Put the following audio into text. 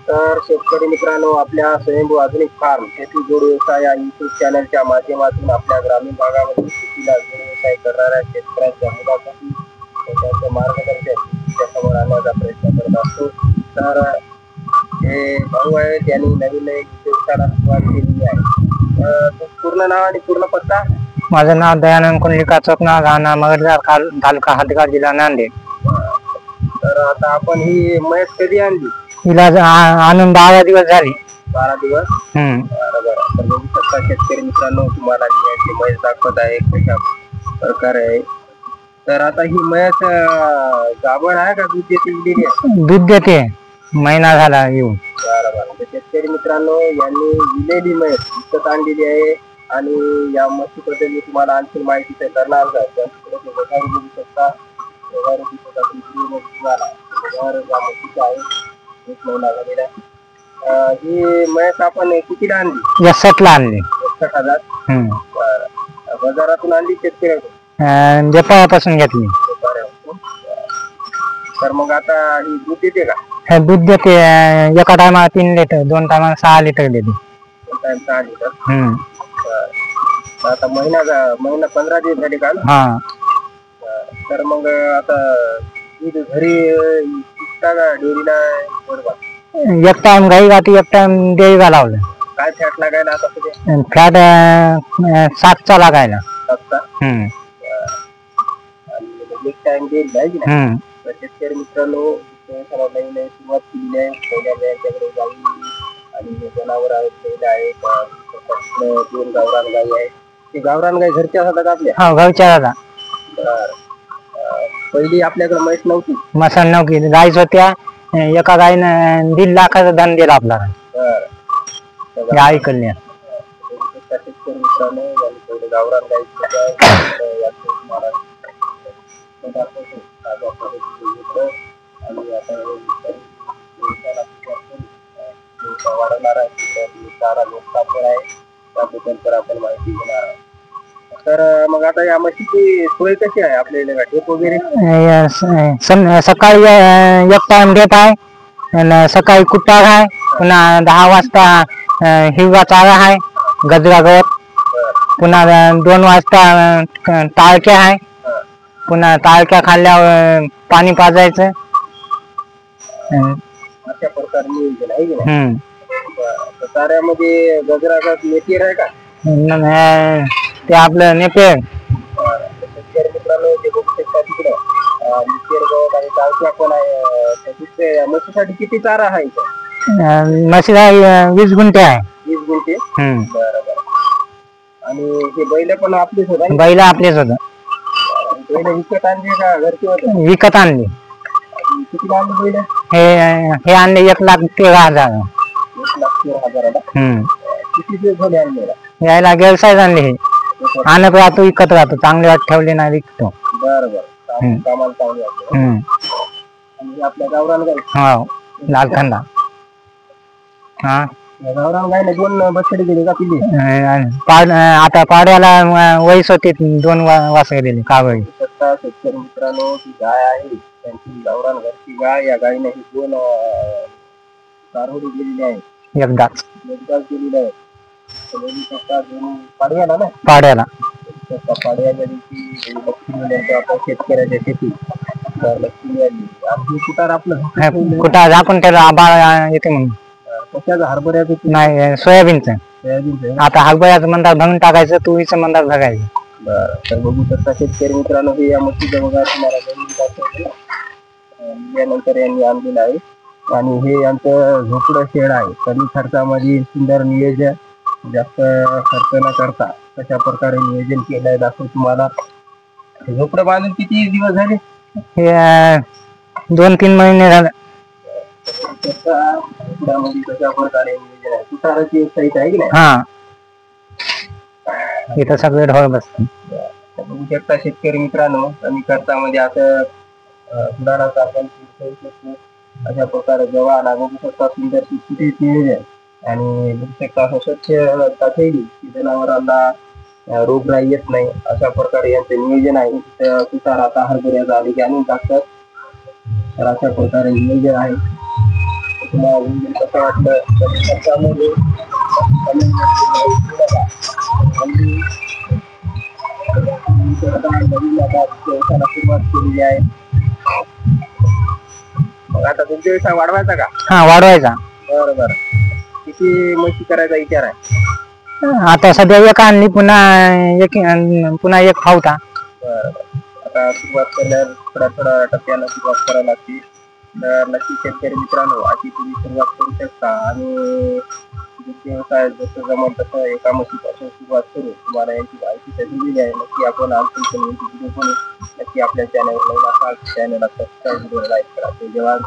तर शेतकरी मित्रांनो, आपल्या स्वयंभू आधुनिक फार्म शेती जोड व्यवसाय या युट्यूब चॅनलच्या माध्यमातून आपल्या ग्रामीण भागामध्ये शेतीला जोड व्यवसाय करणाऱ्या शेतकऱ्यांच्या मुलाखती त्यांचे मार्गदर्शन तुमच्या समोर आणण्याचा प्रयत्न करत असतो. तर हे भाऊ आहे, त्यांनी नवीन व्यवसायाला सुरुवात केलेली आहे. पूर्ण नाव आणि पूर्ण पत्ता? माझं नाव दयानंद कुंडलिका चोपना, राहणार मगरदार, तालुका हदगाव, जिल्हा नांदेड. तर आता आपण ही म्हैस कधी आणली? हिला आणून 12 दिवस झाले. 12 दिवस. बरोबर. तर बघू शकता शेतकरी मित्रांनो, तुम्हाला मी म्हैस दाखवत आहे कशा प्रकारे आहे. तर आता ही म्हैस गाभण आहे का दूध देते? दूध देते, महिना झाला येऊन. बरोबर. शेतकरी मित्रांनो, यांनी विलेली म्हैस विकत आणलेली आहे आणि या म्हशीबद्दल मी तुम्हाला आणखी माहिती करणार आहे. बघू शकता ही म्हैस आपण कितीला आणली? 61 ला आणली. 61,000. बाजारातून आणली शेतकऱ्याकडून? व्यापारापासून घेतली. तर मग आता ही दूध देते का? दूध देते, एका टायमाला 3 लिटर, 2 टायमाला 6 लिटर देते. 6 लिटर. आता महिना 15 दिवस झाले का? हा. तर मग आता दूध घरी डेअरीला? एक टाइम गाई गाठी, एक टाइम डेअरीला लावलं. काय फॅट लागायला आता? फॅट 7चा लागायला. 7चा. एक टाइम डेअरी आहे की नाही? शेतकरी मित्रांनो, नवीन सुरुवात केलेली आहे. त्यांच्याकडे गाई आणि जनावर आहेत, 2 गावरान गाई आहेत. ते गावरान गाई घरच्या होतात आपल्या? हा, घरच्या होता. पहिली आपल्याकडे म्हैस नव्हती? मसाल नव्हती, गाईच होत्या. एका गाईनं 1.5 लाखाचा धन दिला आपल्याला. गाई कल्याण. शेतकरी मित्रांनो, गावरान गाई वाढवणार आहे, त्याबद्दल तर आपण माहिती घेणार आहोत. तर मग आता या म्हशीची सोय कशी आहे आपल्याला? ढेप वगैरे? सकाळी एक टाइम ढेप आहे, आणि सकाळी कुट्टा आहे. पुन्हा 10 वाजता हिरवा चारा आहे, गजरा गवत. पुन्हा 2 वाजता टाळक्या आहे. पुन्हा टाळक्या खाल्ल्यावर पाणी पाजायचं. अशा प्रकारे नियोजन आहे की नाही? चाऱ्यामध्ये गजरा गवत नेपियर आहे का? ते आपलं नेपियर. शेतकरी मित्रांनो, ते बघू शकता तिकडे नेपियर गवत आणि टाळक्या पण आहे. म्हशीसाठी किती चारा आहे? म्हशीला 20 गुंठे आहे. 20 गुंठे. बरोबर. आणि हे बैल पण आपलेच होत? बैल आपलेच होत. बैल विकत आणले का घरचे होते? विकत आणले. किती आणले बैल? हे आणले 1,13,000. 1,13,000. किती दिवस झाले आणलेला? यायला व्यवसाय आणले. हे आणत राहतो, विकत राहतो. चांगले वाट ठेवले नाही, विकतो. बरोबर. कामाला चांगले वाटते. आणि आपल्या गावरान गाई? हो, लालखंडा. हा, गावरान गायला 2 बछडे दिले का? पिल्ली? आता पाड्याला वयस होते, 2 वासरे दिले कावळी. शेतकरी मित्रांनो, ती गाय आहे त्यांची गावरान घरची गाय. या गायीने ही 2 कारवडी दिलेली आहे. एकदाच दिलेली आहे. पाड्याला ना? पाड्याला. पाड्याच्या दिवशी लक्ष्मी आता शेतकऱ्याच्या शेती. तर लक्ष्मी आली आणि कुटार आपलं कुठं झाकून त्याला आबाळ येते म्हणून. कशाचं? हरभऱ्याचं? नाही, सोयाबीनचं. आता हरभऱ्याचं म्हणतात भरून टाकायचं, तुरीचं म्हणतात भगायचं. बरं. तर बघू शकता शेतकरी मित्रांनो, हे या म्हशीचं बघा तुम्हाला यानंतर यांनी आणलेलं आहे. आणि हे यांचं झोपडं शेड आहे. कमी खर्चामध्ये सुंदर नियोजन, जास्त खर्च न करता कशा प्रकारे नियोजन केलंय दाखव तुम्हाला. झोपडं बांधून किती दिवस झाले? हे 2-3 महिने झाले. कशा प्रकारे नियोजन आहे? कुटाराची साईट आहे की नाही? हा, इथं सगळे ढोळ बसते. बघू शकता शेतकरी मित्रांनो, कमी खर्चामध्ये असं कुटाराचा आपण अशा प्रकारे जेव्हा बघू शकता सुंदर सुटसुटीत नियोजन. आणि बघू शकता असं स्वच्छ ठेवली की जनावरांना रोगराई येत नाही. अशा प्रकारे यांचं नियोजन आहे. कुटार आता हरभऱ्याचा आली की आणून टाकतात. तर अशा प्रकारे नियोजन आहे. तुम्हाला व्हिडिओ कसं वाटलं तर त्याच्यामध्ये comment मध्ये बघा. आणि नवीन आता व्यवसायाला सुरुवात केलेली आहे. मग आता तुमचा व्यवसाय वाढवायचा का? हा वाढवायचा. बरं बरं. किती म्हशी करायचा विचार आहे? आता सध्या एक आणली, पुन्हा एक खावता. बरं बरं. आता सुरुवात केल्यावर थोड्या थोड्या टप्प्यानं सुरुवात करावी लागते. तर नक्की शेतकरी मित्रांनो अशी तुम्ही सुरुवात करू शकता. आणि व्यवसाय जसं जमल तसं एका म्हशीपासून सुरुवात करू. तुम्हाला याची माहिती तर दिलेली आहे. नक्की आपण आणखी व्हिडिओ बनवू. नक्की आपल्या चॅनलवर नवीन असाल चॅनलला सबस्क्राईब, व्हिडिओ लाईक करा. धन्यवाद.